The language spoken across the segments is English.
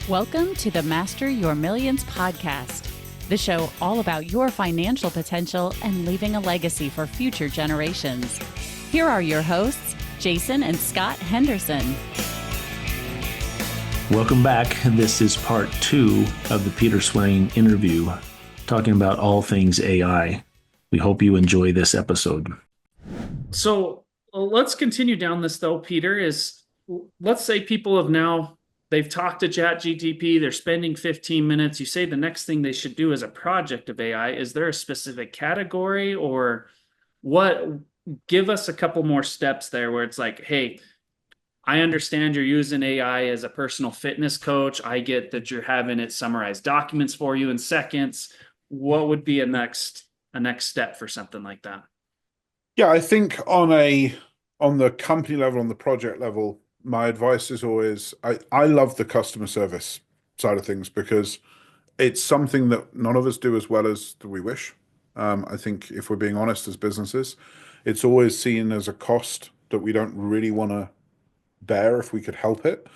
Welcome to the Master Your Millions podcast, the show all about your financial potential and leaving a legacy for future generations. Here are your hosts, Jason and Scott Henderson. Welcome back. This is part 2 of the Peter Swain interview, talking about all things AI. We hope you enjoy this episode. So let's continue down this though, Peter, let's say people they've talked to ChatGPT, they're spending 15 minutes. You say the next thing they should do is a project of AI. Is there a specific category or what? Give us a couple more steps there where it's like, hey, I understand you're using AI as a personal fitness coach. I get that you're having it summarize documents for you in seconds. What would be a next step for something like that? Yeah, I think on the company level, on the project level, my advice is always I love the customer service side of things because it's something that none of us do as well as we wish. I think if we're being honest as businesses, it's always seen as a cost that we don't really want to bear if we could help it.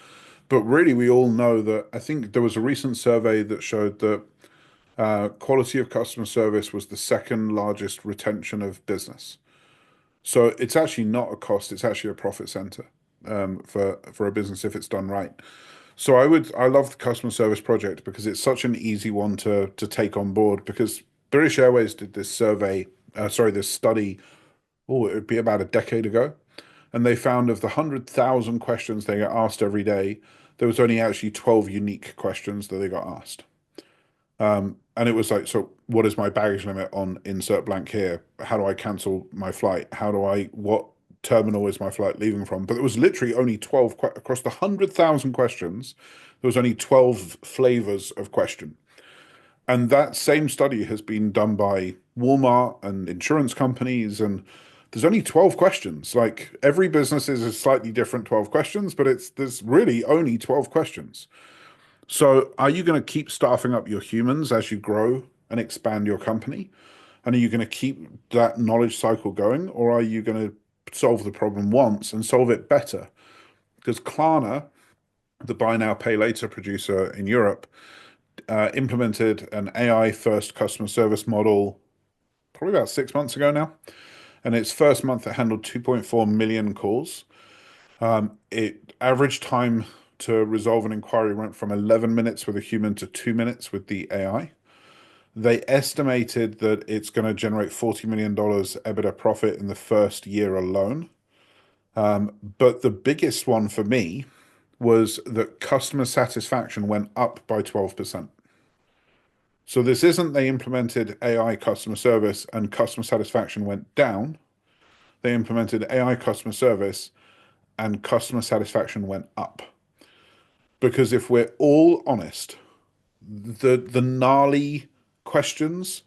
But really, we all know that I think there was a recent survey that showed that quality of customer service was the second largest retention of business. So it's actually not a cost, it's actually a profit center for a business if it's done right. So I love the customer service project because it's such an easy one to take on board, because British Airways did this this study, it would be about a decade ago. And they found of the 100,000 questions they get asked every day, there was only actually 12 unique questions that they got asked. And it was like, so what is my baggage limit on insert blank here? How do I cancel my flight? What terminal is my flight leaving from? But it was literally only 12 across the 100,000 questions. There was only 12 flavors of question. And that same study has been done by Walmart and insurance companies, and there's only 12 questions. Like every business is a slightly different 12 questions, but there's really only 12 questions. So are you going to keep staffing up your humans as you grow and expand your company? And are you going to keep that knowledge cycle going? Or are you going to solve the problem once and solve it better? Because Klarna, the buy now, pay later producer in Europe, implemented an AI first customer service model probably about 6 months ago now. And its first month, it handled 2.4 million calls. It average time to resolve an inquiry went from 11 minutes with a human to 2 minutes with the AI. They estimated that it's going to generate $40 million EBITDA profit in the first year alone. But the biggest one for me was that customer satisfaction went up by 12%. So this isn't they implemented AI customer service and customer satisfaction went down. They implemented AI customer service and customer satisfaction went up. Because if we're all honest, the gnarly questions,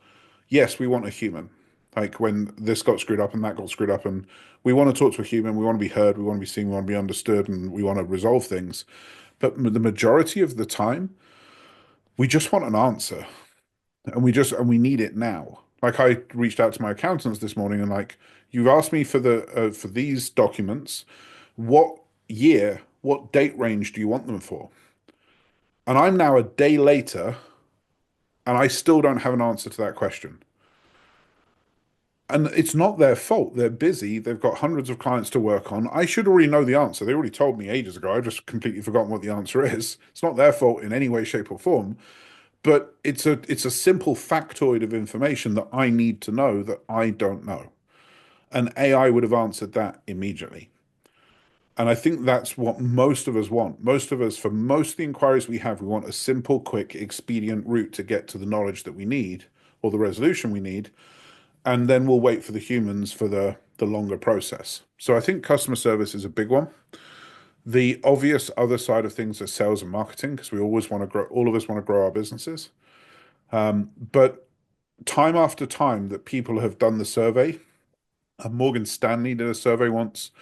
yes, we want a human. Like when this got screwed up and that got screwed up, and we want to talk to a human, we want to be heard, we want to be seen, we want to be understood, and we want to resolve things. But the majority of the time, we just want an answer, and we need it now. Like I reached out to my accountants this morning and like, you've asked me for for these documents, what date range do you want them for? And I'm now a day later, and I still don't have an answer to that question. And it's not their fault. They're busy. They've got hundreds of clients to work on. I should already know the answer. They already told me ages ago. I've just completely forgotten what the answer is. It's not their fault in any way, shape, or form. But it's a simple factoid of information that I need to know that I don't know. And AI would have answered that immediately. And I think that's what most of us want. Most of us, for most of the inquiries we have, we want a simple, quick, expedient route to get to the knowledge that we need or the resolution we need. And then we'll wait for the humans for the longer process. So I think customer service is a big one. The obvious other side of things is sales and marketing, because we always want to grow, all of us want to grow our businesses. But time after time that people have done the survey, Morgan Stanley did a survey once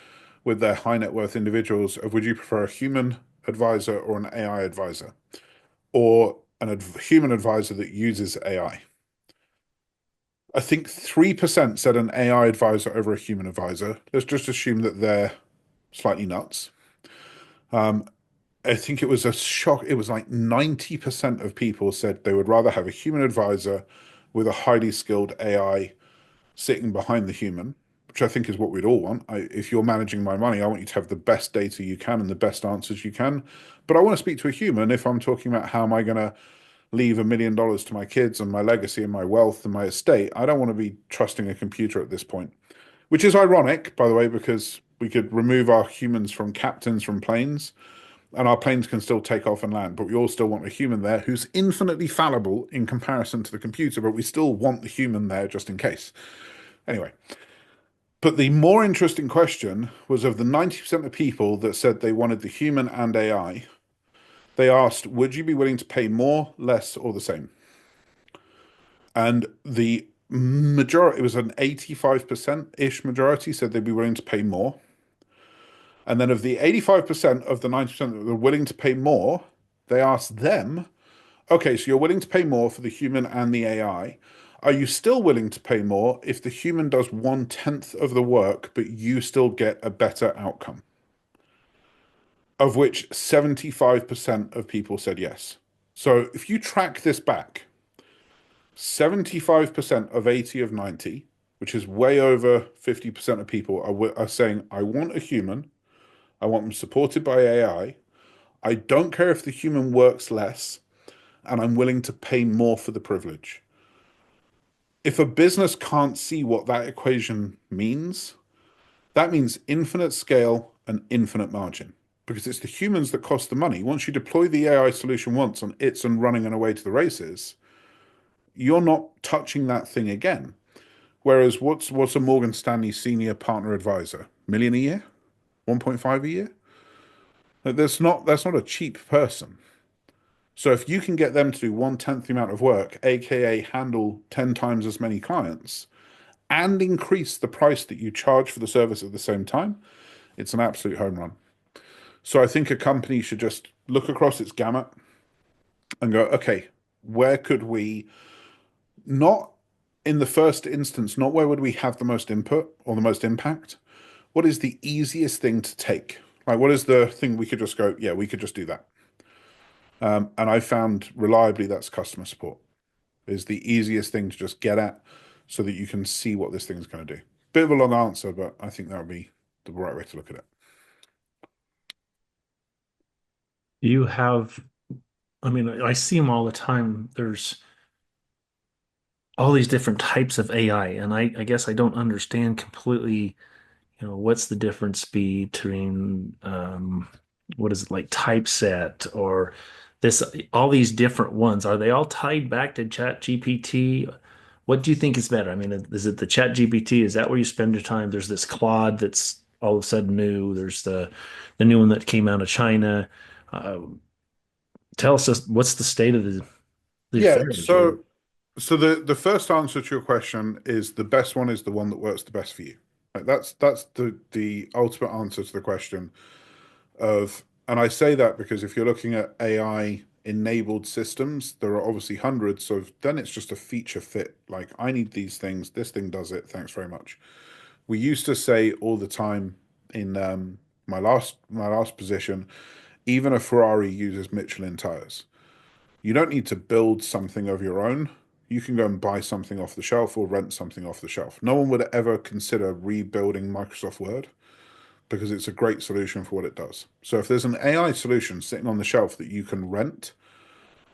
with their high net worth individuals of would you prefer a human advisor or an AI advisor, or a human advisor that uses AI. I think 3% said an AI advisor over a human advisor. Let's just assume that they're slightly nuts. I think it was a shock. It was like 90% of people said they would rather have a human advisor with a highly skilled AI sitting behind the human, which I think is what we'd all want. If you're managing my money, I want you to have the best data you can and the best answers you can. But I want to speak to a human if I'm talking about how am I going to leave $1 million to my kids and my legacy and my wealth and my estate. I don't want to be trusting a computer at this point, which is ironic, by the way, because we could remove our humans from captains from planes and our planes can still take off and land, but we all still want a human there who's infinitely fallible in comparison to the computer, but we still want the human there just in case. Anyway, but the more interesting question was of the 90% of people that said they wanted the human and AI, they asked, would you be willing to pay more, less, or the same? And the majority, it was an 85%-ish majority said they'd be willing to pay more. And then of the 85% of the 90% that were willing to pay more, they asked them, okay, so you're willing to pay more for the human and the AI. Are you still willing to pay more if the human does 1/10 of the work, but you still get a better outcome? Of which 75% of people said yes. So if you track this back, 75% of 80 of 90, which is way over 50% of people are saying, I want a human. I want them supported by AI. I don't care if the human works less, and I'm willing to pay more for the privilege. If a business can't see what that equation means, that means infinite scale and infinite margin, because it's the humans that cost the money. Once you deploy the AI solution once and it's and running and away to the races, you're not touching that thing again. Whereas what's a Morgan Stanley senior partner advisor? $1 million a year? 1.5 a year? That's not a cheap person. So if you can get them to do 1/10 the amount of work, aka handle 10 times as many clients, and increase the price that you charge for the service at the same time, it's an absolute home run. So I think a company should just look across its gamut and go, okay, where could we not in the first instance, not where would we have the most input or the most impact? What is the easiest thing to take? Like, what is the thing we could just go, yeah, we could just do that. And I found reliably that's customer support is the easiest thing to just get at so that you can see what this thing's going to do. Bit of a long answer, but I think that would be the right way to look at it. You have, I mean, I see them all the time. There's all these different types of AI, and I guess I don't understand completely, what's the difference between what is it like typeset or this all these different ones. Are they all tied back to Chat GPT? What do you think is better? I mean, is it the Chat GPT? Is that where you spend your time? There's this Claude that's all of a sudden new. There's the new one that came out of China. Uh, Tell us what's the state of the Yeah, affairs, really? so the first answer to your question is the best one is the one that works the best for you. Like that's the ultimate answer to the question of, and I say that because if you're looking at AI enabled systems, there are obviously hundreds. So then it's just a feature fit. Like I need these things. This thing does it. Thanks very much. We used to say all the time in my last position, even a Ferrari uses Michelin tires. You don't need to build something of your own. You can go and buy something off the shelf or rent something off the shelf. No one would ever consider rebuilding Microsoft Word because it's a great solution for what it does. So if there's an AI solution sitting on the shelf that you can rent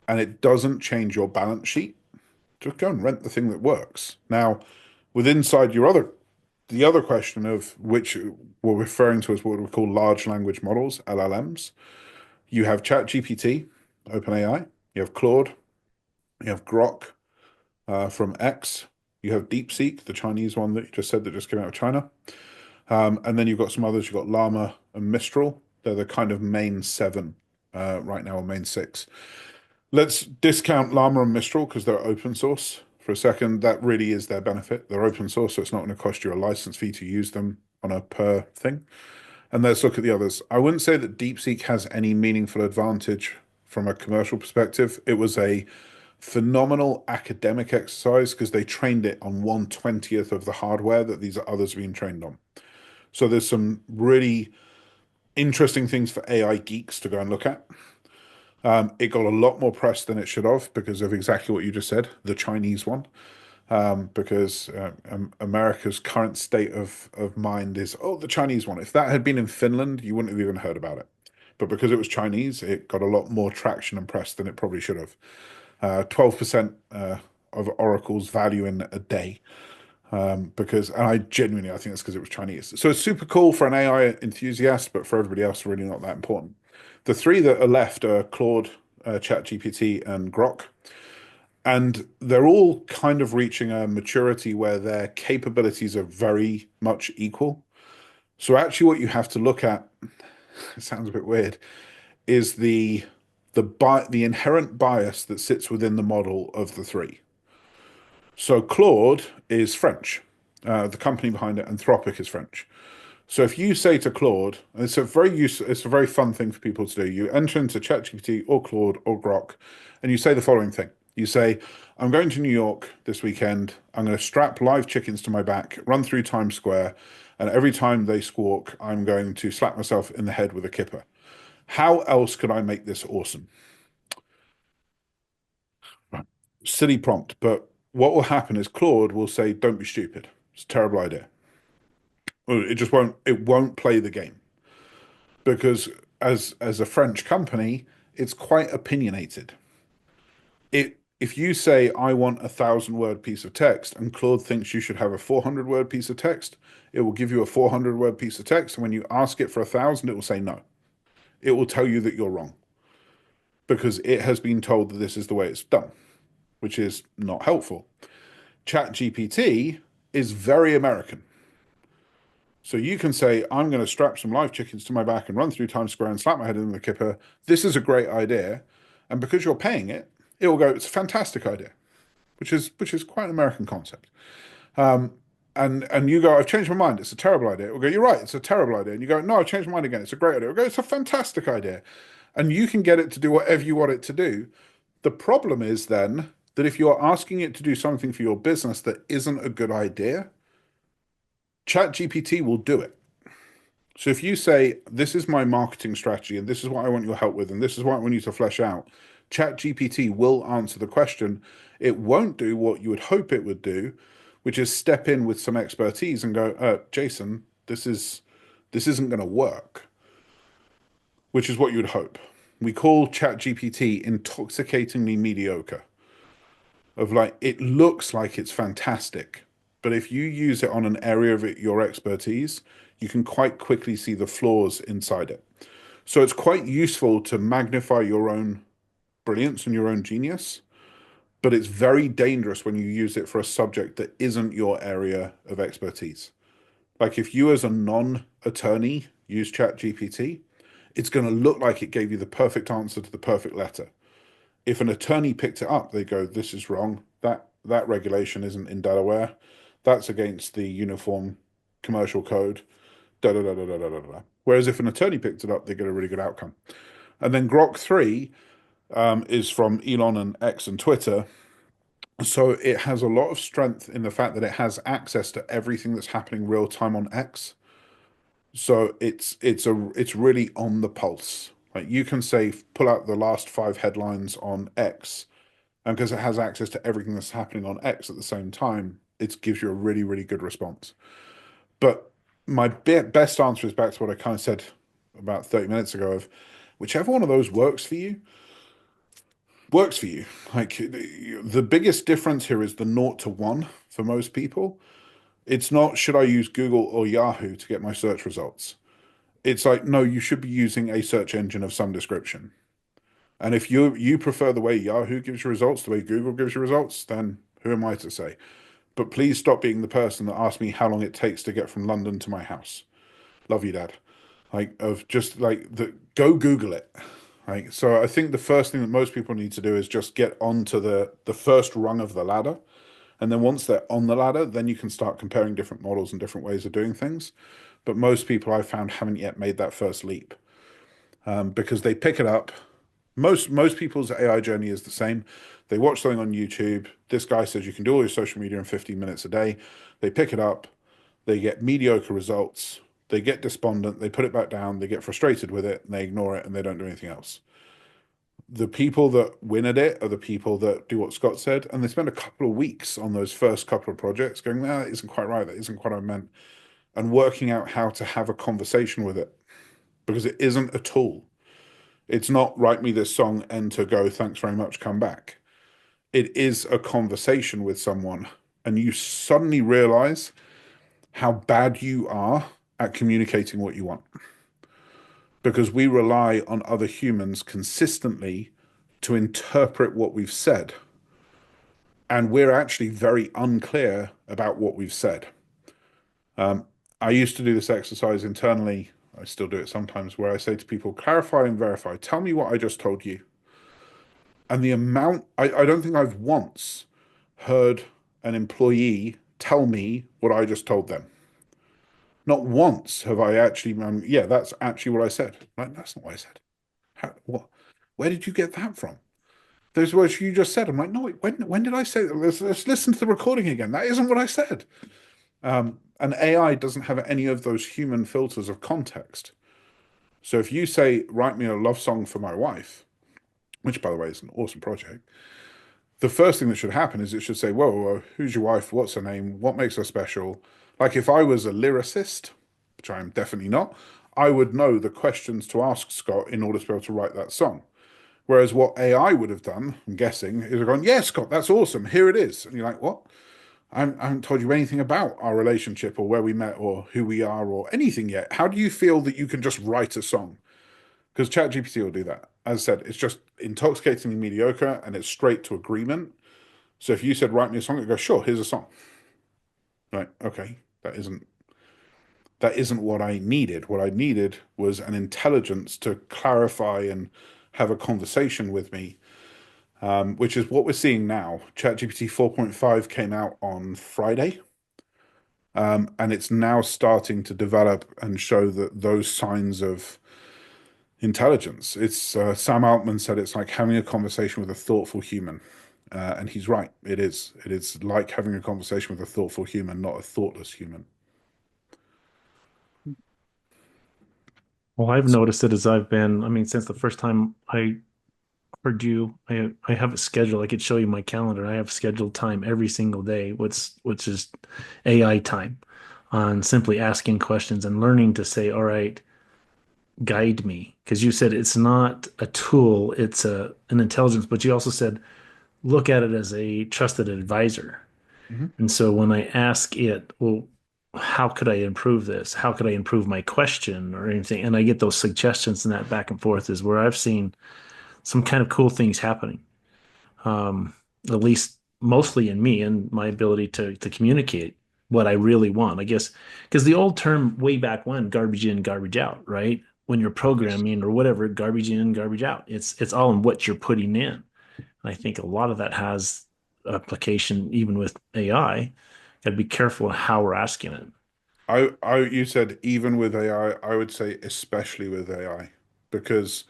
and it doesn't change your balance sheet, just go and rent the thing that works. Now, with inside the other question of which we're referring to as what we call large language models, LLMs, you have ChatGPT, OpenAI, you have Claude, you have Grok from X, you have DeepSeek, the Chinese one that you just said that just came out of China. And then you've got some others. You've got Llama and Mistral. They're the kind of main seven right now, or main six. Let's discount Llama and Mistral because they're open source for a second. That really is their benefit. They're open source, so it's not going to cost you a license fee to use them on a per thing. And let's look at the others. I wouldn't say that DeepSeek has any meaningful advantage from a commercial perspective. It was a phenomenal academic exercise because they trained it on 1/20th of the hardware that these others have been trained on. So there's some really interesting things for AI geeks to go and look at. It got a lot more press than it should have because of exactly what you just said, the Chinese one. Because America's current state of mind is, oh, the Chinese one. If that had been in Finland, you wouldn't have even heard about it. But because it was Chinese, it got a lot more traction and press than it probably should have. 12% of Oracle's value in a day. Because, and I genuinely, I think that's because it was Chinese. So it's super cool for an AI enthusiast, but for everybody else, really not that important. The three that are left are Claude, ChatGPT, and Grok. And they're all kind of reaching a maturity where their capabilities are very much equal. So actually what you have to look at, it sounds a bit weird, is the inherent bias that sits within the model of the three. So Claude is French. The company behind it, Anthropic, is French. So if you say to Claude, and it's a very fun thing for people to do. You enter into ChatGPT or Claude or Grok, and you say the following thing. You say, I'm going to New York this weekend. I'm going to strap live chickens to my back, run through Times Square, and every time they squawk, I'm going to slap myself in the head with a kipper. How else could I make this awesome? Right. Silly prompt, but what will happen is Claude will say, don't be stupid. It's a terrible idea. It won't play the game because as a French company, it's quite opinionated. If you say I want 1,000-word piece of text and Claude thinks you should have a 400-word piece of text, it will give you a 400-word piece of text, and when you ask it for 1,000, it will say no. It will tell you that you're wrong because it has been told that this is the way it's done, which is not helpful. ChatGPT is very American. So you can say, I'm going to strap some live chickens to my back and run through Times Square and slap my head in the kipper. This is a great idea. And because you're paying it, it will go, it's a fantastic idea, which is quite an American concept. And you go, I've changed my mind. It's a terrible idea. It will go, you're right. It's a terrible idea. And you go, no, I've changed my mind again. It's a great idea. It will go, it's a fantastic idea. And you can get it to do whatever you want it to do. The problem is then that if you're asking it to do something for your business that isn't a good idea, ChatGPT will do it. So if you say, this is my marketing strategy and this is what I want your help with and this is what I want you to flesh out, ChatGPT will answer the question. It won't do what you would hope it would do, which is step in with some expertise and go, Jason, this isn't going to work, which is what you would hope. We call ChatGPT intoxicatingly mediocre. Of like, it looks like it's fantastic, but if you use it on an area of your expertise, you can quite quickly see the flaws inside it. So it's quite useful to magnify your own brilliance and your own genius, but it's very dangerous when you use it for a subject that isn't your area of expertise. Like if you as a non-attorney use ChatGPT, it's going to look like it gave you the perfect answer to the perfect letter. If an attorney picked it up, they go, this is wrong. That regulation isn't in Delaware. That's against the Uniform Commercial Code. Da, da, da, da, da, da, da. Whereas if an attorney picked it up, they get a really good outcome. And then Grok 3 is from Elon and X and Twitter. So it has a lot of strength in the fact that it has access to everything that's happening real time on X. So it's really on the pulse. Like you can say, pull out the last 5 headlines on X, and because it has access to everything that's happening on X at the same time, it gives you a really, really good response. But my best answer is back to what I kind of said about 30 minutes ago of whichever one of those works for you, works for you. Like the biggest difference here is the 0 to 1 for most people. It's not, should I use Google or Yahoo to get my search results? It's like, no, you should be using a search engine of some description. And if you prefer the way Yahoo gives you results, the way Google gives you results, then who am I to say? But please stop being the person that asks me how long it takes to get from London to my house. Love you, Dad. Like of just like go Google it. Like so I think the first thing that most people need to do is just get onto the first rung of the ladder. And then once they're on the ladder, then you can start comparing different models and different ways of doing things. But most people I've found haven't yet made that first leap because they pick it up. Most people's AI journey is the same. They watch something on YouTube. This guy says you can do all your social media in 15 minutes a day. They pick it up. They get mediocre results. they get despondent, they put it back down, they get frustrated with it, and they ignore it, and they don't do anything else. The people that win at it are the people that do what Scott said, and they spend a couple of weeks on those first couple of projects going, that isn't quite right, that isn't quite what I meant, and working out how to have a conversation with it, because it isn't a tool. It's not write me this song, enter, go, thanks very much, come back. It is a conversation with someone, and you suddenly realize how bad you are at communicating what you want. Because we rely on other humans consistently to interpret what we've said. And we're actually very unclear about what we've said. I used to do this exercise internally. I still do it sometimes, where I say to people, clarify and verify. Tell me what I just told you. And the amount, I don't think I've once heard an employee tell me what I just told them. Not once have I actually, yeah, that's actually what I said. Like, that's not what I said. What? Where did you get that from? Those words you just said. I'm like, no, when did I say that? Let's listen to the recording again. That isn't what I said. And AI doesn't have any of those human filters of context. So if you say, write me a love song for my wife, which, by the way, is an awesome project, the first thing that should happen is it should say, whoa, who's your wife? What's her name? What makes her special? Like if I was a lyricist, which I am definitely not, I would know the questions to ask Scott in order to be able to write that song. Whereas what AI would have done, I'm guessing, is have gone, yeah, Scott, that's awesome. Here it is. And you're like, what? I haven't told you anything about our relationship or where we met or who we are or anything yet. How do you feel that you can just write a song? Because ChatGPT will do that. As I said, it's just intoxicatingly mediocre and it's straight to agreement. So if you said, write me a song, it goes, sure, here's a song. Right, okay, that isn't what I needed. What I needed was an intelligence to clarify and have a conversation with me, which is what we're seeing now. ChatGPT 4.5 came out on Friday, and it's now starting to develop and show that those signs of intelligence. It's Sam Altman said it's like having a conversation with a thoughtful human. And he's right. It is. It is like having a conversation with a thoughtful human, not a thoughtless human. Well, I've noticed it as I've been, I mean, since the first time I heard you, I have a schedule. I could show you my calendar. I have scheduled time every single day, which is AI time on simply asking questions and learning to say, all right, guide me. Because you said it's not a tool, it's an intelligence, but you also said look at it as a trusted advisor. Mm-hmm. And so when I ask it, well, how could I improve this? How could I improve my question or anything? And I get those suggestions and that back and forth is where I've seen some kind of cool things happening. At least mostly in me and my ability to communicate what I really want. I guess because the old term way back when, garbage in, garbage out, right? When you're programming or whatever, garbage in, garbage out. It's all in what you're putting in. And I think a lot of that has application even with AI. Got to be careful how we're asking it. You said even with AI, I would say especially with AI, because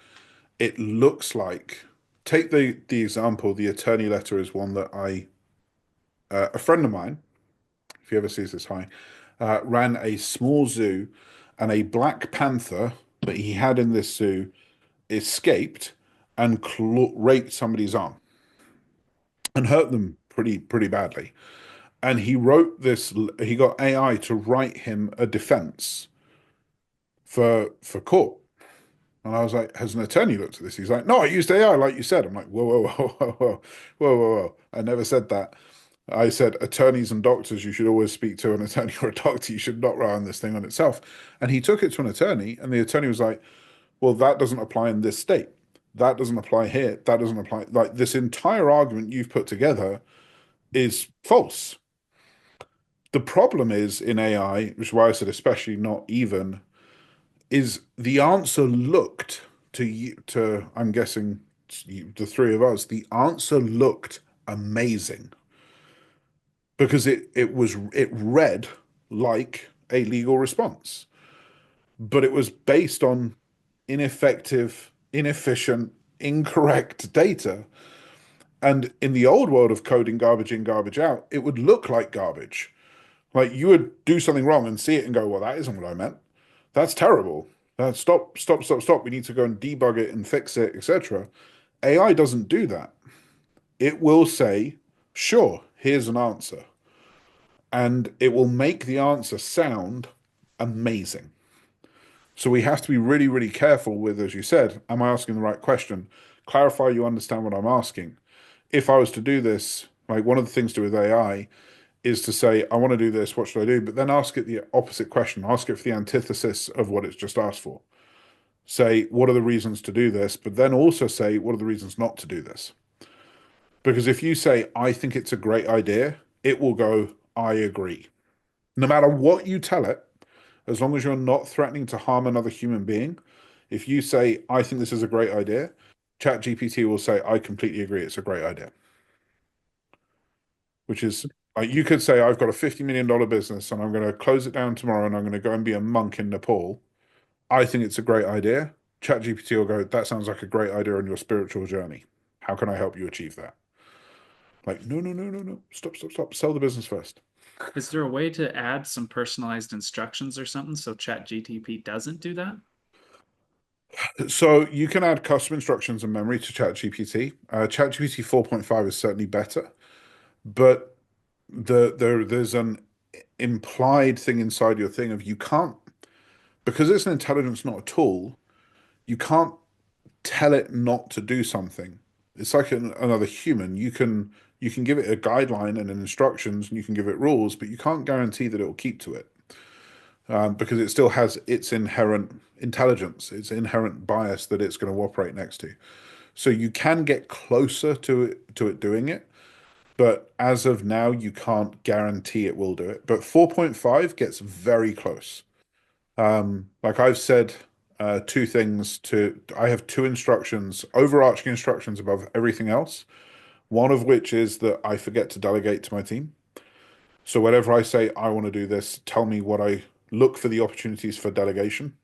it looks like, take the example, the attorney letter is one that a friend of mine, if he ever sees this, hi, ran a small zoo, and a black panther that he had in this zoo escaped and raped somebody's arm and hurt them pretty badly. And he wrote this, he got AI to write him a defense for court. And I was like, has an attorney looked at this? He's like, no, I used AI, like you said. I'm like, whoa. I never said that. I said, attorneys and doctors, you should always speak to an attorney or a doctor. You should not rely on this thing on itself. And he took it to an attorney, and the attorney was like, well, that doesn't apply in this state. That doesn't apply here. That doesn't apply. Like, this entire argument you've put together is false. The problem is in AI, which is why I said especially not even, is the answer looked to you, to, I'm guessing, the three of us, the answer looked amazing because it read like a legal response, but it was based on ineffective, inefficient, incorrect data. And in the old world of coding garbage in, garbage out, it would look like garbage. Like you would do something wrong and see it and go, well, that isn't what I meant. That's terrible. Stop, stop, stop, stop. We need to go and debug it and fix it, etc. AI doesn't do that. It will say, sure, here's an answer. And it will make the answer sound amazing. So we have to be really, really careful with, as you said, am I asking the right question? Clarify you understand what I'm asking. If I was to do this, like one of the things to do with AI is to say, I want to do this, what should I do? But then ask it the opposite question. Ask it for the antithesis of what it's just asked for. Say, what are the reasons to do this? But then also say, what are the reasons not to do this? Because if you say, I think it's a great idea, it will go, I agree. No matter what you tell it, as long as you're not threatening to harm another human being, if you say, I think this is a great idea, ChatGPT will say, I completely agree, it's a great idea. Which is, you could say, I've got a $50 million business and I'm going to close it down tomorrow and I'm going to go and be a monk in Nepal. I think it's a great idea. ChatGPT will go, that sounds like a great idea on your spiritual journey. How can I help you achieve that? Like, no, no, no, no, no. Stop, stop, stop. Sell the business first. Is there a way to add some personalized instructions or something so ChatGTP doesn't do that? So you can add custom instructions and memory to ChatGPT. ChatGPT 4.5 is certainly better, but there's an implied thing inside your thing of you can't, because it's an intelligence, not a tool, you can't tell it not to do something. It's like another human. You can give it a guideline and instructions, and you can give it rules, but you can't guarantee that it will keep to it, because it still has its inherent intelligence, its inherent bias that it's going to operate next to. So you can get closer to it doing it, but as of now, you can't guarantee it will do it. But 4.5 gets very close. Like I've said, two things to, I have two instructions, overarching instructions above everything else. One of which is that I forget to delegate to my team. So whenever I say I want to do this, tell me what I look for the opportunities for delegation.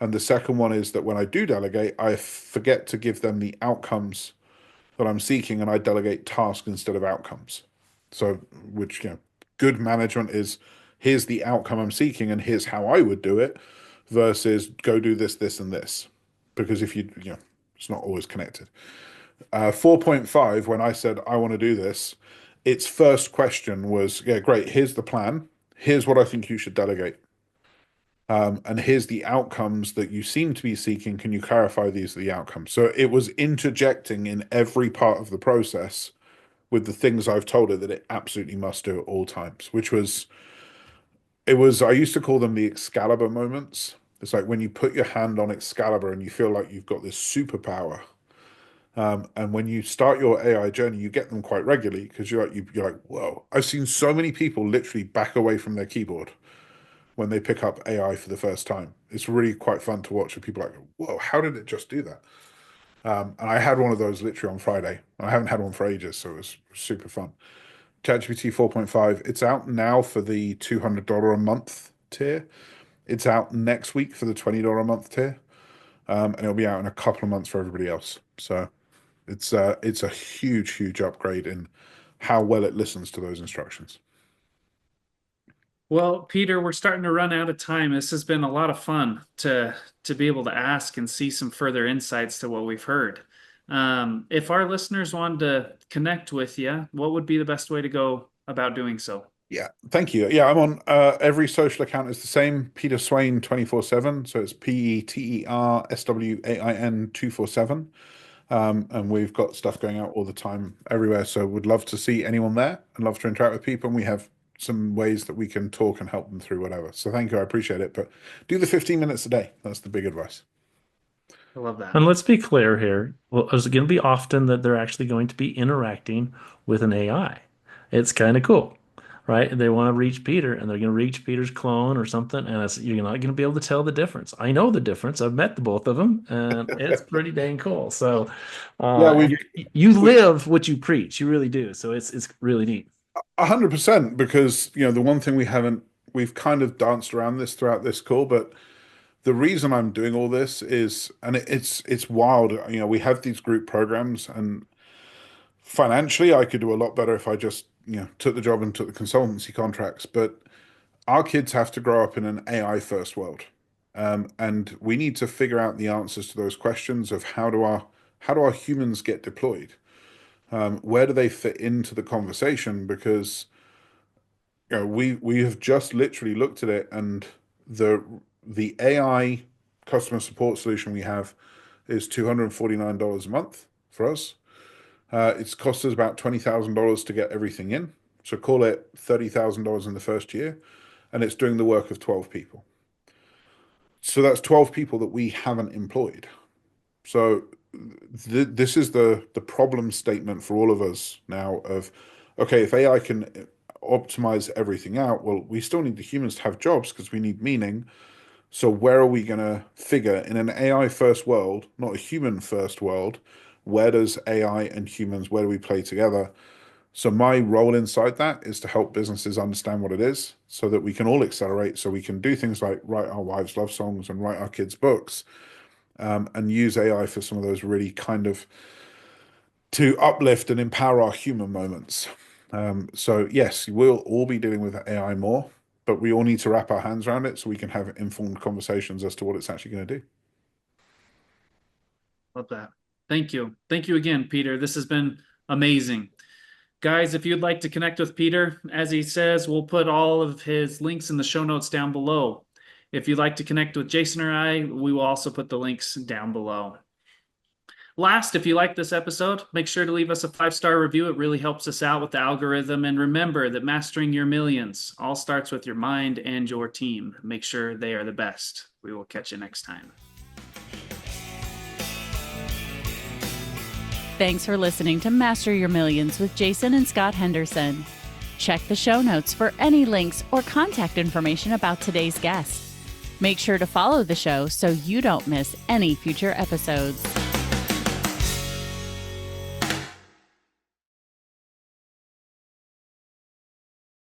And the second one is that when I do delegate, I forget to give them the outcomes that I'm seeking and I delegate tasks instead of outcomes. So, which, good management is here's the outcome I'm seeking and here's how I would do it versus go do this, this, and this. Because if it's not always connected. 4.5, when I said I want to do this, its first question was, yeah, great, here's the plan. Here's what I think you should delegate. And here's the outcomes that you seem to be seeking. Can you clarify these are the outcomes? So it was interjecting in every part of the process with the things I've told it that it absolutely must do at all times, I used to call them the Excalibur moments. It's like when you put your hand on Excalibur and you feel like you've got this superpower. And when you start your AI journey, you get them quite regularly because you're like, whoa, I've seen so many people literally back away from their keyboard when they pick up AI for the first time. It's really quite fun to watch. And people are like, whoa, how did it just do that? And I had one of those literally on Friday. I haven't had one for ages, so it was super fun. ChatGPT 4.5, it's out now for the $200 a month tier. It's out next week for the $20 a month tier. And it'll be out in a couple of months for everybody else. So it's a huge, huge upgrade in how well it listens to those instructions. Well, Peter, we're starting to run out of time. This has been a lot of fun to be able to ask and see some further insights to what we've heard. If our listeners wanted to connect with you, what would be the best way to go about doing so? Yeah, thank you. Yeah, I'm on every social account is the same, Peter Swain 24/7. So it's PeterSwain 247. And we've got stuff going out all the time everywhere. So would love to see anyone there and love to interact with people. And we have some ways that we can talk and help them through whatever. So thank you. I appreciate it. But do the 15 minutes a day. That's the big advice. I love that. And let's be clear here. Well, it's going to be often that they're actually going to be interacting with an AI. It's kind of cool, right? They want to reach Peter and they're going to reach Peter's clone or something. And you're not going to be able to tell the difference. I know the difference. I've met the both of them and it's pretty dang cool. So Yeah, you live what you preach. You really do. So it's really neat. 100%, because the one thing we've kind of danced around this throughout this call, but the reason I'm doing all this is, and it's wild. We have these group programs, and financially, I could do a lot better if I just took the job and took the consultancy contracts. But our kids have to grow up in an AI first world. And we need to figure out the answers to those questions of how do our humans get deployed? Where do they fit into the conversation? Because we have just literally looked at it, and the AI customer support solution we have is $249 a month for us. It's cost us about $20,000 to get everything in. So call it $30,000 in the first year, and it's doing the work of 12 people. So that's 12 people that we haven't employed. So this is the problem statement for all of us now of, okay, if AI can optimize everything out, well, we still need the humans to have jobs because we need meaning. So where are we going to figure in an AI first world, not a human first world, where does AI and humans, where do we play together? So my role inside that is to help businesses understand what it is so that we can all accelerate, so we can do things like write our wives' love songs and write our kids' books, and use AI for some of those really kind of to uplift and empower our human moments. So yes, we'll all be dealing with AI more, but we all need to wrap our hands around it so we can have informed conversations as to what it's actually going to do. Love that. Thank you. Thank you again, Peter. This has been amazing. Guys, if you'd like to connect with Peter, as he says, we'll put all of his links in the show notes down below. If you'd like to connect with Jason or I, we will also put the links down below. Last, if you like this episode, make sure to leave us a 5-star review. It really helps us out with the algorithm. And remember that mastering your millions all starts with your mind and your team. Make sure they are the best. We will catch you next time. Thanks for listening to Master Your Millions with Jason and Scott Henderson. Check the show notes for any links or contact information about today's guest. Make sure to follow the show so you don't miss any future episodes.